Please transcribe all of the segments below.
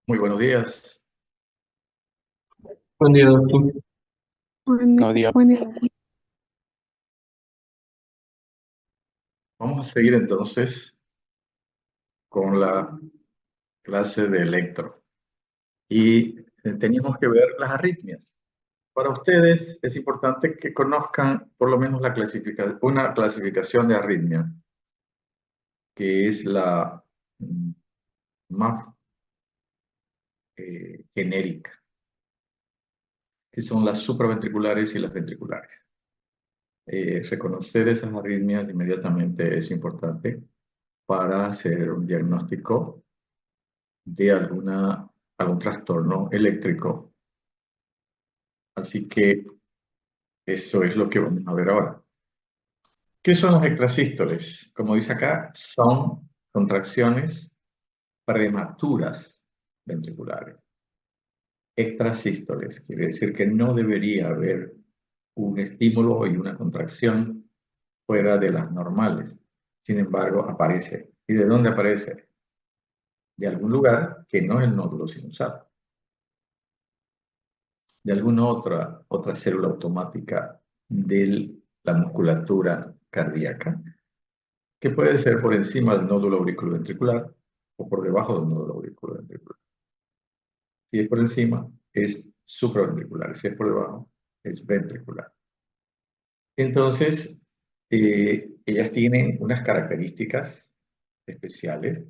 Muy buenos días. Buen día, doctor. No diga, Buen día. Vamos a seguir entonces con la clase de electro. Y teníamos que ver las arritmias. Para ustedes es importante que conozcan por lo menos una clasificación de arritmia, que es la mm, más genérica, que son las supraventriculares y las ventriculares. Reconocer esas arritmias inmediatamente es importante para hacer un diagnóstico de algún trastorno eléctrico. Así que eso es lo que vamos a ver ahora. ¿Qué son los extrasístoles? Como dice acá, son contracciones prematuras ventriculares. Extrasístoles quiere decir que no debería haber un estímulo y una contracción fuera de las normales. Sin embargo, aparece. ¿Y de dónde aparece? De algún lugar que no es el nódulo sinusal. De alguna otra célula automática de la musculatura cardíaca, que puede ser por encima del nódulo auriculoventricular o por debajo del nódulo auriculoventricular. Si es por encima, es supraventricular. Si es por debajo, es ventricular. Entonces, ellas tienen unas características especiales.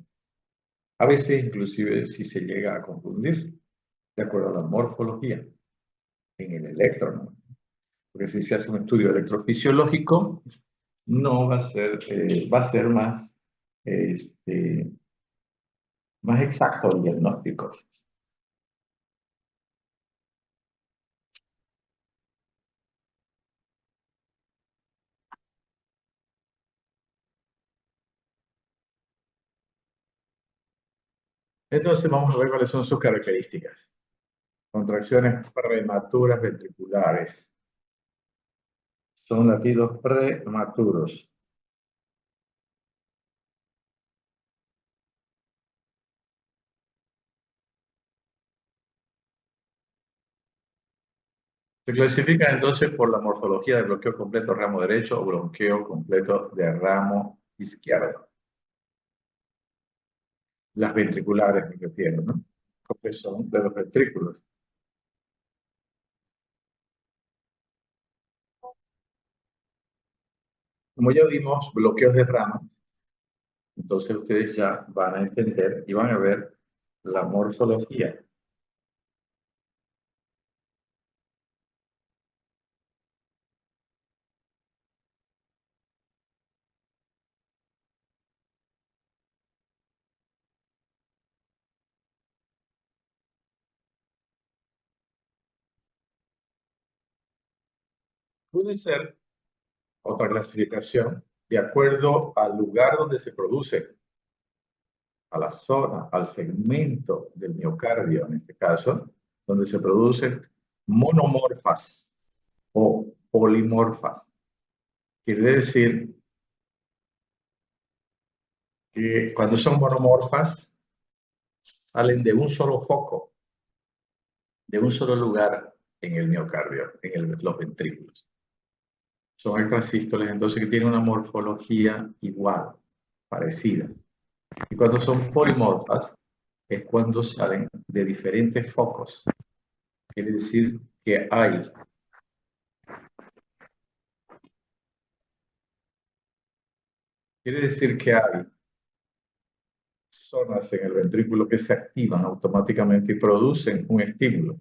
A veces, inclusive, si se llega a confundir, de acuerdo a la morfología en el electro, porque si se hace un estudio electrofisiológico, no va a ser, va a ser más exacto el diagnóstico. Entonces vamos a ver cuáles son sus características. Contracciones prematuras ventriculares. Son latidos prematuros. Se clasifican entonces por la morfología de bloqueo completo ramo derecho o bloqueo completo de ramo izquierdo. Las ventriculares me refiero, ¿no? Porque son de los ventrículos. Como ya vimos, bloqueos de ramo, entonces ustedes ya van a entender y van a ver la morfología. Puede ser otra clasificación de acuerdo al lugar donde se produce, a la zona, al segmento del miocardio, en este caso, donde se producen monomorfas o polimorfas. Quiere decir que cuando son monomorfas, salen de un solo foco, de un solo lugar en el miocardio, los ventrículos. Son extrasístoles, entonces, que tienen una morfología igual, parecida. Y cuando son polimorfas, es cuando salen de diferentes focos. Quiere decir que hay zonas en el ventrículo que se activan automáticamente y producen un estímulo.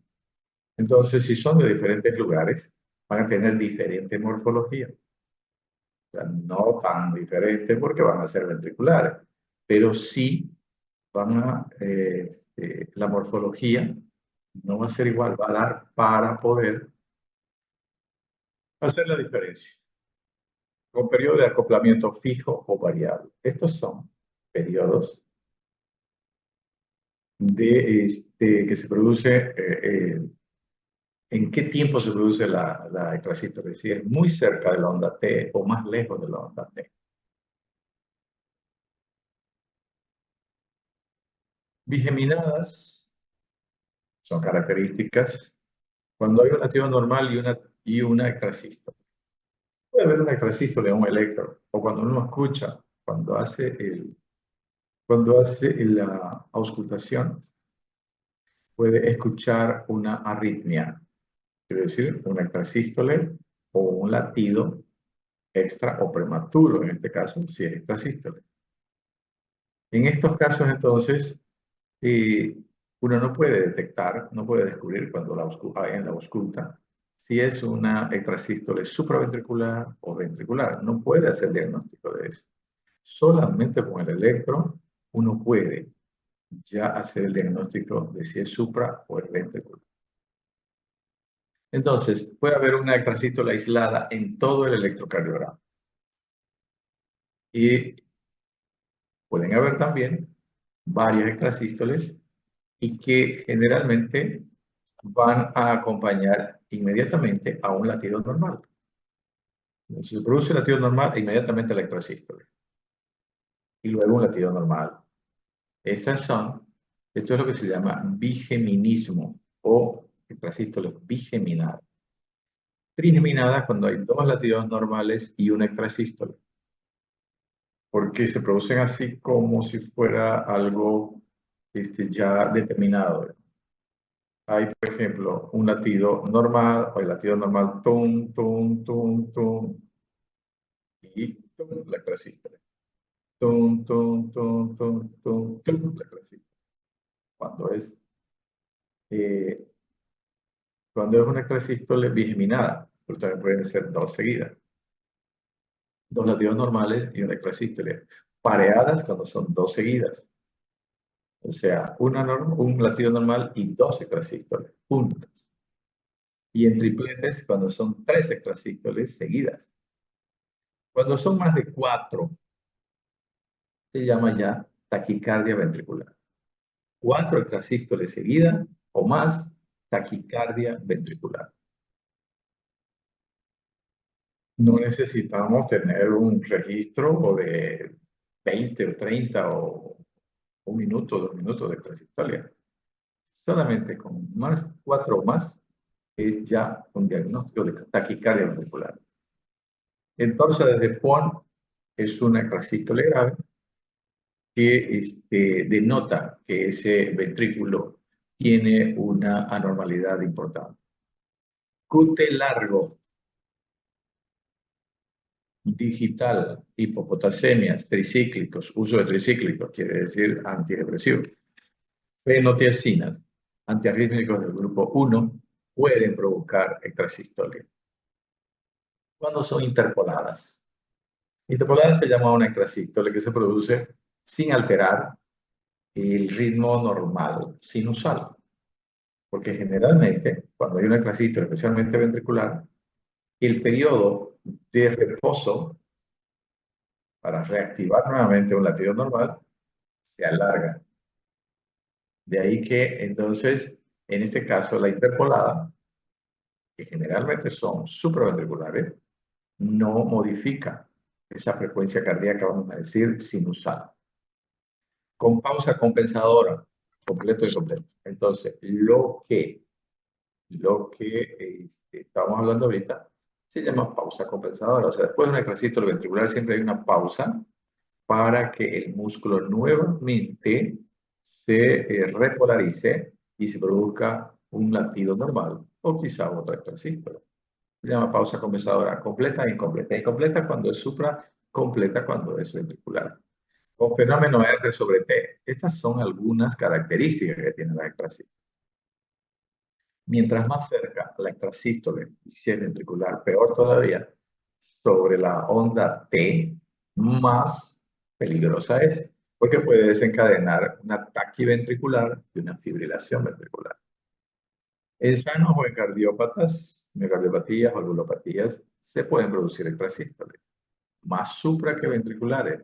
Entonces, si son de diferentes lugares, van a tener diferente morfología. O sea, no tan diferente porque van a ser ventriculares, pero sí la morfología no va a ser igual, va a dar para poder hacer la diferencia con periodo de acoplamiento fijo o variable. Estos son periodos que se produce, en qué tiempo se produce la extrasístole, si es muy cerca de la onda T o más lejos de la onda T. Bigeminadas Son características cuando hay un latido normal y una extrasístole. Puede haber una extrasístole en un electro, o cuando uno escucha, cuando hace la auscultación, puede escuchar una arritmia, es decir, una extrasístole o un latido extra o prematuro, en este caso, si es extrasístole. En estos casos, entonces, uno no puede detectar, no puede descubrir cuando en la ausculta si es una extrasístole supraventricular o ventricular. No puede hacer diagnóstico de eso. Solamente con el electro uno puede ya hacer el diagnóstico de si es supra o es ventricular. Entonces, puede haber una extrasístole aislada en todo el electrocardiograma. Y pueden haber también varias extrasístoles y que generalmente van a acompañar inmediatamente a un latido normal. Si se produce un latido normal, inmediatamente la extrasístole. Y luego un latido normal. Esto es lo que se llama bigeminismo o extrasístoles bigeminadas. Trigeminadas cuando hay dos latidos normales y una extrasístole. Porque se producen así como si fuera algo ya determinado. Hay, por ejemplo, un latido normal, o el latido normal, tum, tum, tum, tum, y tum, la extrasístole. Tum, tum, tum, tum, tum, tum, la extrasístole. Eh, cuando es una extrasístole bigeminada, pero también pueden ser dos seguidas. Dos latidos normales y una extrasístole. Pareadas cuando son dos seguidas. O sea, un latido normal y dos extrasístoles juntas. Y en tripletes cuando son tres extrasístoles seguidas. Cuando son más de 4, se llama ya taquicardia ventricular. 4 extrasístoles seguidas o más, taquicardia ventricular. No necesitamos tener un registro o de 20 o 30 o 1 minuto, 2 minutos de extrasístolia. Solamente con 4 o más es ya un diagnóstico de taquicardia ventricular. Entonces, desde PON es una extrasístole grave que denota que ese ventrículo tiene una anormalidad importante. QT largo, digital, hipopotasemias, tricíclicos, uso de tricíclicos, quiere decir antidepresivos, fenotiacinas, antiarrítmicos del grupo 1, pueden provocar extrasistolia. Cuando son interpoladas. Interpolada se llama una extrasístole que se produce sin alterar el ritmo normal sinusal. Porque generalmente, cuando hay una extrasístole, especialmente ventricular, el periodo de reposo para reactivar nuevamente un latido normal se alarga. De ahí que, entonces, en este caso, la interpolada, que generalmente son supraventriculares, no modifica esa frecuencia cardíaca, vamos a decir, sinusal. Con pausa compensadora, completo y completo. Entonces, lo que estamos hablando ahorita se llama pausa compensadora. O sea, después de una extrasístole ventricular siempre hay una pausa para que el músculo nuevamente se repolarice y se produzca un latido normal o quizá otra extrasístole. Se llama pausa compensadora completa e incompleta. Incompleta cuando es supra, completa cuando es ventricular. Con fenómeno R sobre T. Estas son algunas características que tiene la extrasístole. Mientras más cerca la extrasístole, si es ventricular, peor todavía, sobre la onda T, más peligrosa es, porque puede desencadenar una taquiventricular y una fibrilación ventricular. En sanos o en cardiópatas, miocardiopatías o valvulopatías, se pueden producir extrasístoles, más supra que ventriculares.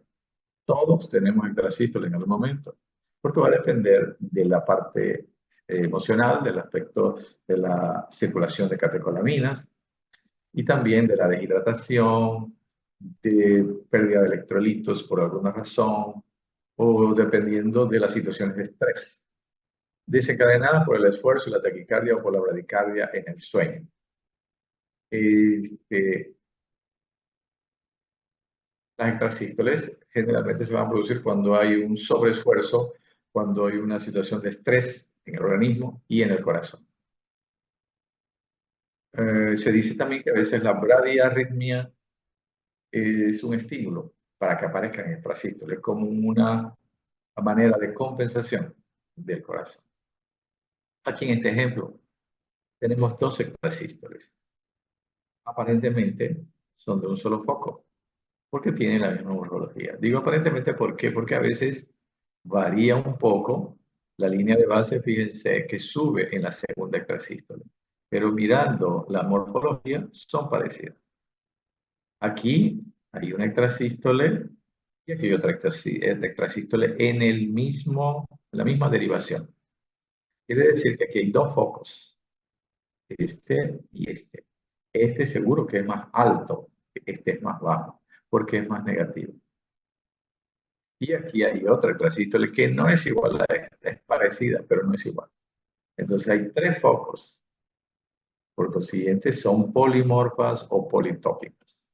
Todos tenemos extrasístoles en algún momento, porque va a depender de la parte emocional, del aspecto de la circulación de catecolaminas y también de la deshidratación, de pérdida de electrolitos por alguna razón o dependiendo de las situaciones de estrés. desencadenadas por el esfuerzo y la taquicardia o por la bradicardia en el sueño. Las extrasístoles generalmente se van a producir cuando hay un sobreesfuerzo, cuando hay una situación de estrés en el organismo y en el corazón. Se dice también que a veces la bradiarritmia es un estímulo para que aparezcan extrasístoles, como una manera de compensación del corazón. Aquí en este ejemplo tenemos dos extrasístoles. Aparentemente son de un solo foco, porque tienen la misma morfología. Digo aparentemente, ¿por qué? Porque a veces varía un poco la línea de base, fíjense que sube en la segunda extrasístole, pero mirando la morfología son parecidas. Aquí hay una extrasístole y aquí hay otra extrasístole en la misma derivación. Quiere decir que aquí hay dos focos, este y este. Este seguro que es más alto, este es más bajo, porque es más negativo. Y aquí hay otra extrasístole que no es igual a esta, es parecida, pero no es igual. Entonces hay tres focos. Por consiguiente, son polimorfas o politópicas.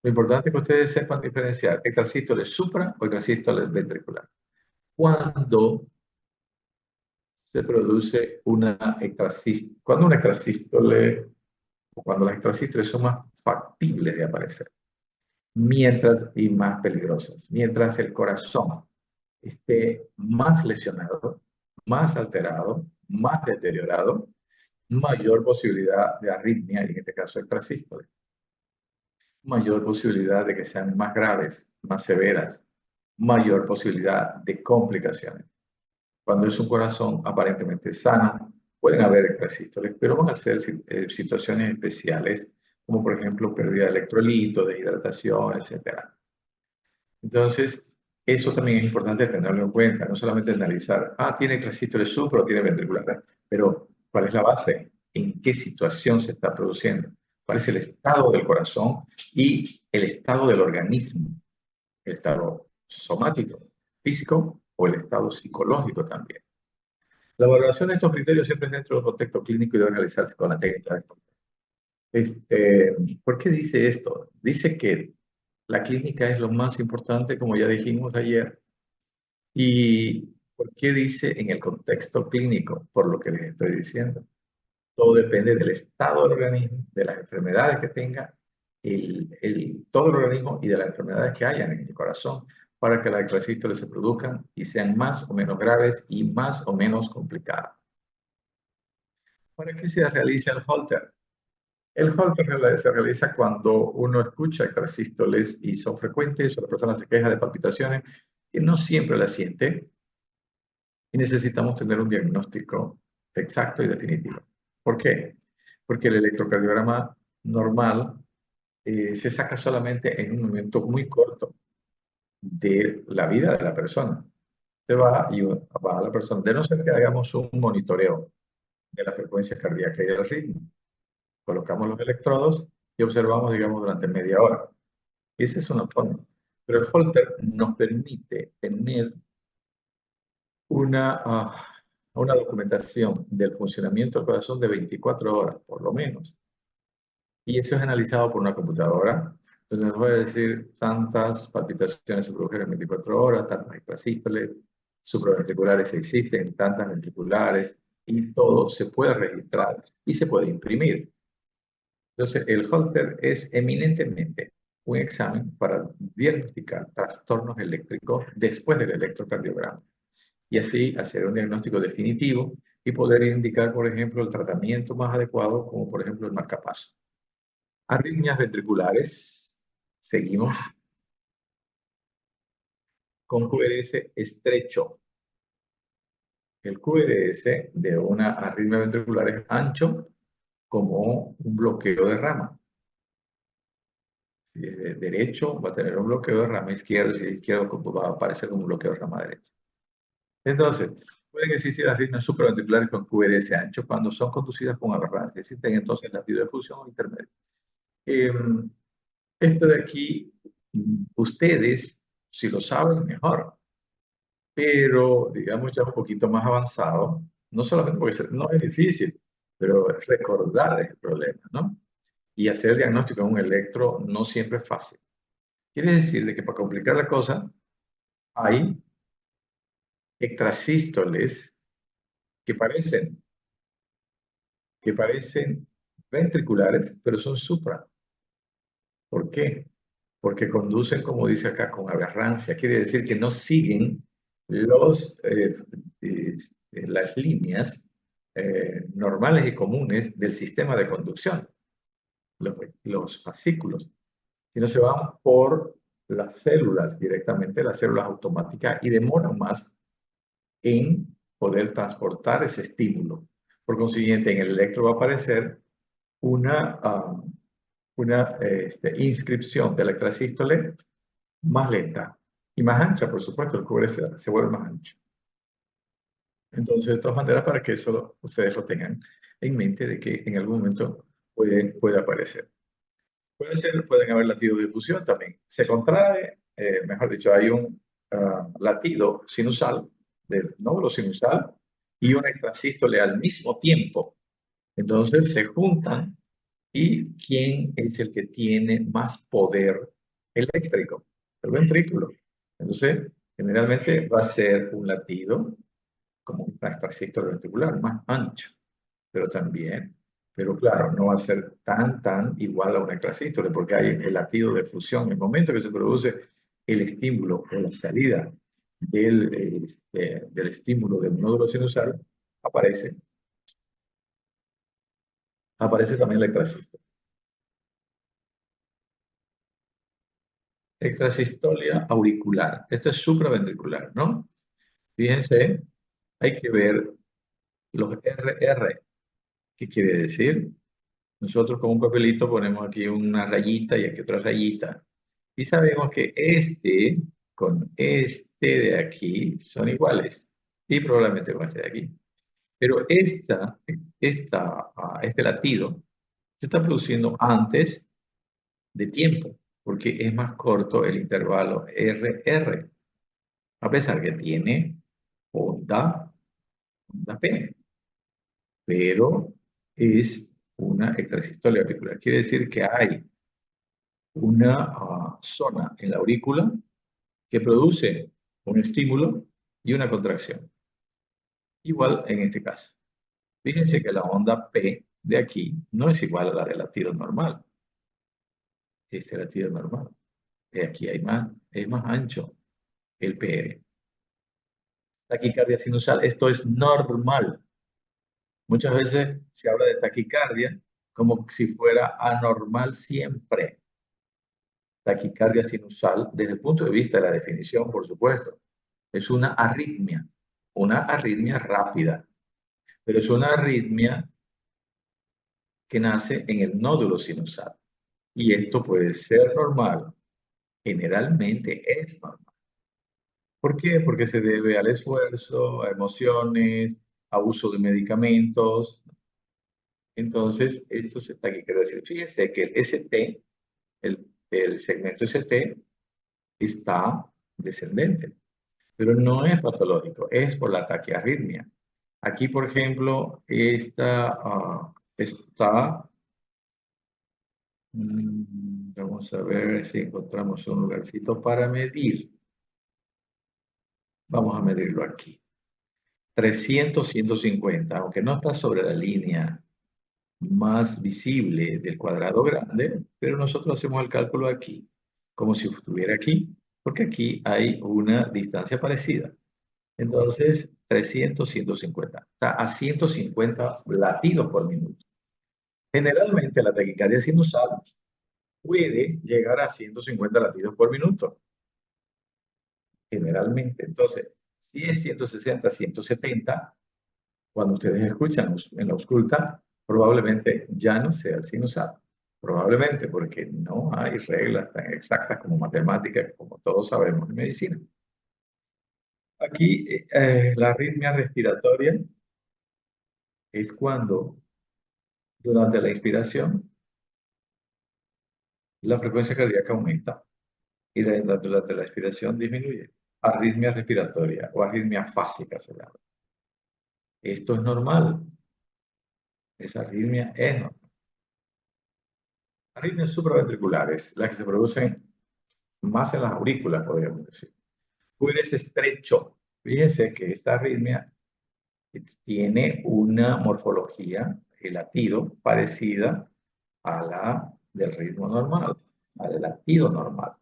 Lo importante es que ustedes sepan diferenciar extrasístoles supra o extrasístoles ventricular. Cuando se produce una extrasístole, cuando una extrasístole o cuando las extrasístoles son más factibles de aparecer, mientras y más peligrosas, mientras el corazón esté más lesionado, más alterado, más deteriorado, mayor posibilidad de arritmia, y en este caso extrasístole, mayor posibilidad de que sean más graves, más severas, mayor posibilidad de complicaciones. Cuando es un corazón aparentemente sano, pueden haber extrasístoles, pero van a ser situaciones especiales, como por ejemplo pérdida de electrolitos, deshidratación, etc. Entonces, eso también es importante tenerlo en cuenta, no solamente analizar, tiene extrasístoles supra o tiene ventriculares, pero ¿cuál es la base? ¿En qué situación se está produciendo? ¿Cuál es el estado del corazón y el estado del organismo? El estado somático, físico o el estado psicológico también. La valoración de estos criterios siempre es dentro del contexto clínico y debe realizarse con la técnica de ¿Por qué dice esto? Dice que la clínica es lo más importante, como ya dijimos ayer. ¿Y por qué dice en el contexto clínico? Por lo que les estoy diciendo. Todo depende del estado del organismo, de las enfermedades que tenga, todo el organismo y de las enfermedades que hayan en el corazón, para que las extrasístoles se produzcan y sean más o menos graves y más o menos complicadas. ¿Para qué se realiza el Holter? El Holter se realiza cuando uno escucha extrasístoles y son frecuentes, o la persona se queja de palpitaciones y no siempre las siente, y necesitamos tener un diagnóstico exacto y definitivo. ¿Por qué? Porque el electrocardiograma normal se saca solamente en un momento muy corto de la vida de la persona. Se va y va a la persona, de no ser que hagamos un monitoreo de la frecuencia cardíaca y del ritmo. Colocamos los electrodos y observamos, digamos, durante media hora. Esa es una forma. Pero el Holter nos permite tener una documentación del funcionamiento del corazón de 24 horas, por lo menos. Y eso es analizado por una computadora, donde nos va a decir tantas palpitaciones se produjeron en 24 horas, tantas extrasístoles, supraventriculares existen, tantas ventriculares, y todo se puede registrar y se puede imprimir. Entonces, el Holter es eminentemente un examen para diagnosticar trastornos eléctricos después del electrocardiograma y así hacer un diagnóstico definitivo y poder indicar, por ejemplo, el tratamiento más adecuado, como por ejemplo el marcapaso. Arritmias ventriculares, seguimos con QRS estrecho. El QRS de una arritmia ventricular es ancho como un bloqueo de rama. Si es derecho, va a tener un bloqueo de rama izquierdo, si es izquierdo, va a aparecer como un bloqueo de rama derecha. Entonces, pueden existir arritmias supraventriculares con QRS ancho cuando son conducidas con aberrancia. Existen entonces latidos de fusión intermedio. Esto de aquí, ustedes, si lo saben, mejor. pero digamos ya un poquito más avanzado, no solamente porque no es difícil, pero recordar es el problema, ¿no? Y hacer el diagnóstico en un electro no siempre es fácil. Quiere decir de que para complicar la cosa, hay extrasístoles que parecen ventriculares, pero son supra. ¿Por qué? Porque conducen, como dice acá, con aberrancia. Quiere decir que no siguen las líneas normales y comunes del sistema de conducción, los fascículos, sino se van por las células directamente, las células automáticas, y demoran más en poder transportar ese estímulo. Por consiguiente, en el electro va a aparecer una, inscripción de extrasístole más lenta y más ancha, por supuesto, el cubre se vuelve más ancho. Entonces, de todas maneras, para que eso ustedes lo tengan en mente de que en algún momento puede aparecer. Pueden haber latidos de difusión también. Se contrae, mejor dicho, hay un latido sinusal del nódulo sinusal y un extrasístole al mismo tiempo. Entonces se juntan y ¿quién es el que tiene más poder eléctrico? El ventrículo. Entonces, generalmente va a ser un latido como un extrasístole ventricular más ancho, pero claro, no va a ser tan igual a un extrasístole, porque hay el latido de fusión. En el momento que se produce el estímulo o la salida del estímulo del nódulo sinusal, aparece también la extrasístole. Extrasistolia auricular. Esto es supraventricular, ¿no? Fíjense, hay que ver los RR. ¿Qué quiere decir? Nosotros con un papelito ponemos aquí una rayita y aquí otra rayita. Y sabemos que este con este de aquí son iguales. Y probablemente con este de aquí. Pero este latido se está produciendo antes de tiempo, porque es más corto el intervalo RR, a pesar que tiene onda P, pero es una extrasistolia auricular. Quiere decir que hay una zona en la aurícula que produce un estímulo y una contracción. Igual en este caso. Fíjense que la onda P de aquí no es igual a la del latido normal. Este latido normal. De aquí es más ancho el PR. Taquicardia sinusal, esto es normal. Muchas veces se habla de taquicardia como si fuera anormal siempre. Taquicardia sinusal, desde el punto de vista de la definición, por supuesto, es una arritmia rápida, pero es una arritmia que nace en el nódulo sinusal. Y esto puede ser normal, generalmente es normal. ¿Por qué? Porque se debe al esfuerzo, a emociones, a uso de medicamentos. Entonces, esto se está aquí. Quiero decir, fíjese que el ST, el segmento ST, está descendente, pero no es patológico, es por la taquiarritmia. Aquí, por ejemplo, vamos a ver si encontramos un lugarcito para medir. Vamos a medirlo aquí. 300, 150, aunque no está sobre la línea más visible del cuadrado grande, pero nosotros hacemos el cálculo aquí, como si estuviera aquí, porque aquí hay una distancia parecida. Entonces, 300, 150. Está a 150 latidos por minuto. Generalmente la taquicardia sinusal puede llegar a 150 latidos por minuto. Generalmente. Entonces, si es 160, 170, cuando ustedes escuchan en la ausculta, probablemente ya no sea sinusal. Probablemente porque no hay reglas tan exactas como matemáticas, como todos sabemos en medicina. Aquí, la arritmia respiratoria es cuando, durante la inspiración, la frecuencia cardíaca aumenta y durante la expiración disminuye. arritmia respiratoria o arritmia fásica se llama. Esto es normal. Esa arritmia es normal. Arritmias supraventriculares, las que se producen más en las aurículas, podríamos decir. QRS estrecho. Fíjense que esta arritmia tiene una morfología, el latido, parecida a la del ritmo normal, al latido normal.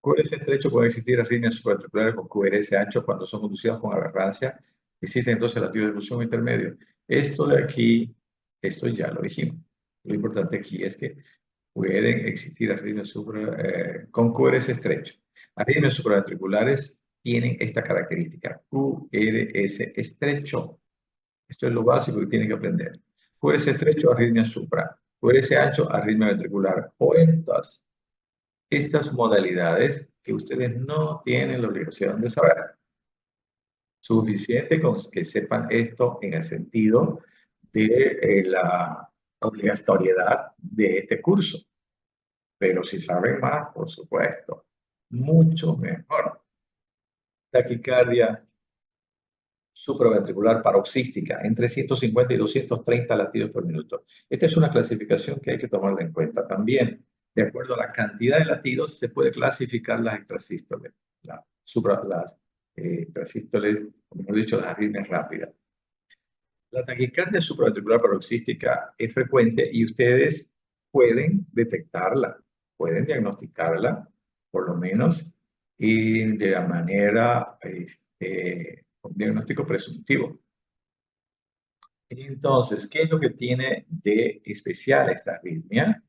QRS estrecho puede existir arritmias supraventriculares con QRS ancho cuando son conducidas con aberrancia. Existe entonces latido de evolución intermedio. Esto de aquí, esto ya lo dijimos. Lo importante aquí es que pueden existir arritmias con QRS estrecho. Arritmias supraventriculares tienen esta característica, QRS estrecho. Esto es lo básico que tienen que aprender. QRS estrecho, arritmia supra. QRS ancho, arritmia ventricular. O estas modalidades que ustedes no tienen la obligación de saber. Suficiente con que sepan esto en el sentido de la obligatoriedad de este curso. Pero si saben más, por supuesto, mucho mejor. Taquicardia supraventricular paroxística, entre 150 y 230 latidos por minuto. Esta es una clasificación que hay que tomarla en cuenta también. De acuerdo a la cantidad de latidos, se puede clasificar las extrasístoles, las extrasístoles, como hemos dicho, las arritmias rápidas. La taquicardia supraventricular paroxística es frecuente y ustedes pueden detectarla, pueden diagnosticarla, por lo menos, y de la manera, un diagnóstico presuntivo. Entonces, ¿qué es lo que tiene de especial esta arritmia?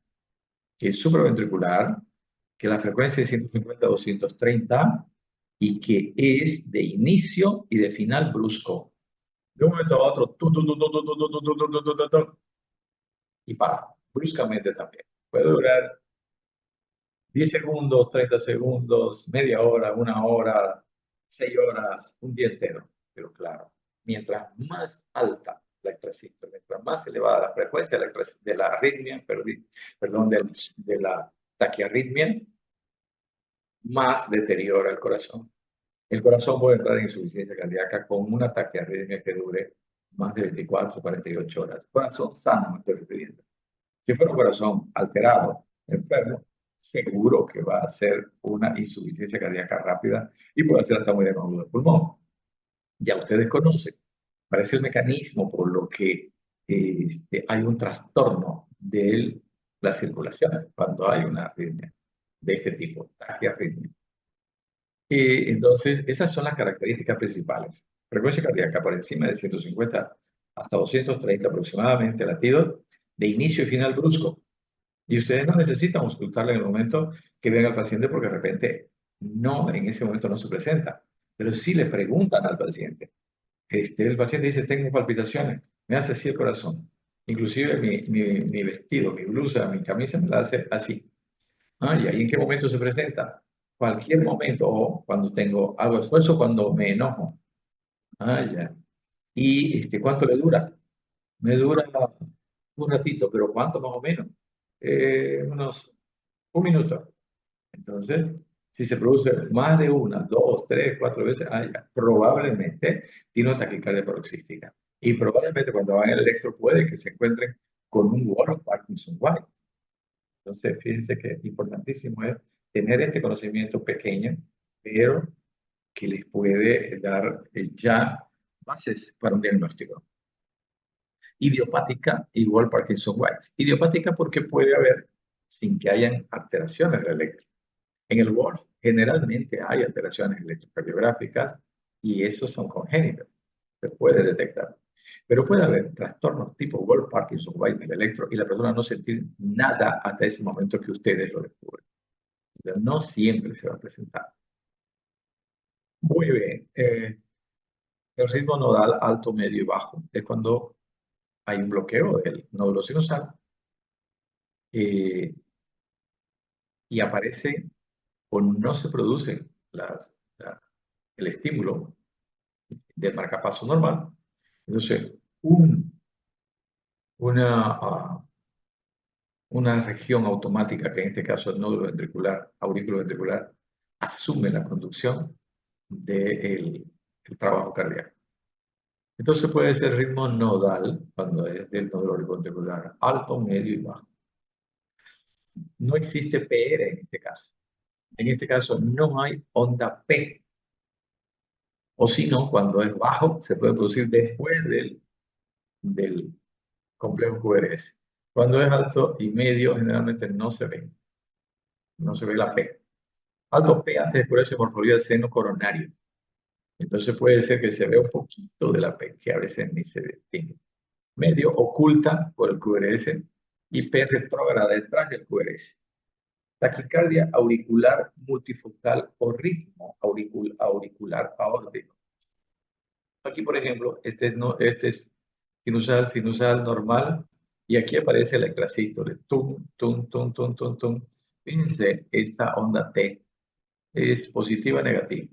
Que es supraventricular, que la frecuencia es 150 a 230 y que es de inicio y de final brusco. De un momento a otro, y para, bruscamente también. Puede durar 10 segundos, 30 segundos, media hora, una hora, 6 horas, un día entero. Pero claro, mientras más alta la extrasístole, mientras más elevada la frecuencia de la arritmia, perdón, de la taquiarritmia, más deteriora el corazón. El corazón puede entrar en insuficiencia cardíaca con una taquiarritmia que dure más de 24 o 48 horas. Corazón sano, me estoy refiriendo. Si fuera un corazón alterado, enfermo, seguro que va a ser una insuficiencia cardíaca rápida y puede ser hasta muy de nódulo de pulmón. Ya ustedes conocen, parece el mecanismo por lo que hay un trastorno de la circulación cuando hay una arritmia de este tipo, taquiarritmia. Entonces, esas son las características principales. Frecuencia cardíaca por encima de 150 hasta 230 aproximadamente latidos de inicio y final brusco. Y ustedes no necesitan auscultarla en el momento que ven al paciente porque de repente en ese momento no se presenta. Pero sí le preguntan al paciente. El paciente dice, tengo palpitaciones, me hace así el corazón. Inclusive mi vestido, mi blusa, mi camisa me la hace así. ¿Y ahí en qué momento se presenta? Cualquier momento, o cuando hago esfuerzo, cuando me enojo. Ya. ¿Y cuánto le dura? Me dura un ratito, pero ¿cuánto más o menos? Unos un minuto. Entonces, si se produce más de una, dos, tres, cuatro veces, ya, probablemente tiene una taquicardia paroxística. Y probablemente cuando van al electro puede que se encuentren con un Wolff Parkinson White. Entonces, fíjense que importantísimo es tener este conocimiento pequeño, pero que les puede dar ya bases para un diagnóstico. Idiopática igual Parkinson White. Idiopática porque puede haber sin que hayan alteraciones del electro. En el Wolff generalmente hay alteraciones electrocardiográficas y esos son congénitas, se puede detectar. Pero puede haber trastornos tipo Wolff, Parkinson, White, el electro y la persona no sentir nada hasta ese momento que ustedes lo descubren. Pero no siempre se va a presentar. Muy bien. El ritmo nodal alto, medio y bajo es cuando hay un bloqueo del nódulo sinusal y aparece o no se produce el estímulo del marcapaso normal. Entonces, una región automática, que en este caso es el nódulo ventricular, aurículo ventricular, asume la conducción del trabajo cardíaco. Entonces puede ser ritmo nodal, cuando es del nódulo auriculoventricular, alto, medio y bajo. No existe PR en este caso. En este caso no hay onda P. O si no, cuando es bajo, se puede producir después del complejo QRS. Cuando es alto y medio, generalmente no se ve. No se ve la P. Alto P antes de QRS morfología del seno coronario. Entonces puede ser que se vea un poquito de la P, que a veces ni se distingue. Medio oculta por el QRS y P retrógrada detrás del QRS. Taquicardia auricular multifocal o ritmo auricular aórtico. Aquí, por ejemplo, este es sinusal normal y aquí aparece el extrasístole. Tum, tum, tum, tum, tum, tum. Fíjense, esta onda T es positiva o negativa.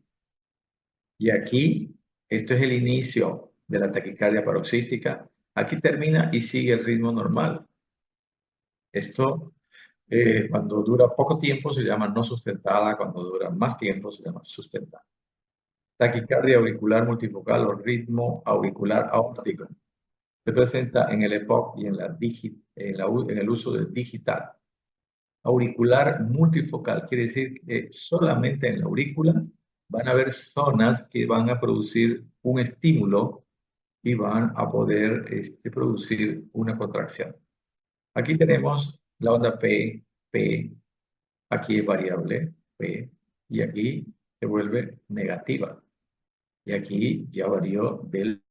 Y aquí, esto es el inicio de la taquicardia paroxística. Aquí termina y sigue el ritmo normal. Esto, cuando dura poco tiempo, se llama no sustentada. Cuando dura más tiempo, se llama sustentada. Taquicardia auricular multifocal o ritmo auricular aórtico. Se presenta en el EPOC y en el uso del digital. Auricular multifocal quiere decir que solamente en la aurícula van a haber zonas que van a producir un estímulo y van a poder producir una contracción. Aquí tenemos la onda P, P, aquí es variable, P, y aquí se vuelve negativa. Y aquí ya varió del